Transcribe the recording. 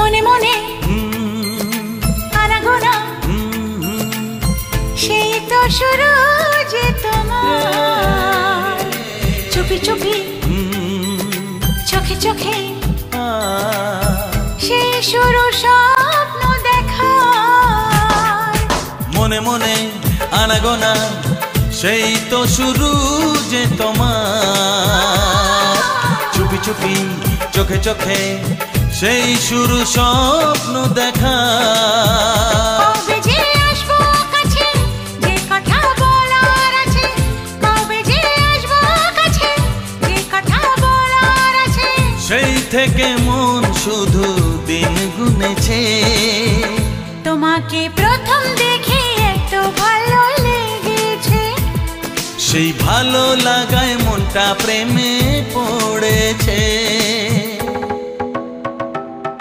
মনে মনে আনাগোনা সেই তো শুরু যে তোমার চুপি চুপি চোখে চোখে সেই শুরু স্বপ্ন দেখা মনে মনে আনাগোনা সেই তো শুরু যে তোমার চুপি চুপি চোখে চোখে সেই শুরু স্বপ্ন দেখা কবে যে আসবো কাছে যে কথা বলার আছে কবে যে আসবো কাছে যে কথা বলার আছে সেই থেকে মন শুধু দিন গুনেছে তোমাকে প্রথম দেখে এত ভালো লেগেছে সেই ভালো লাগায় মনটা প্রেমে পড়েছে।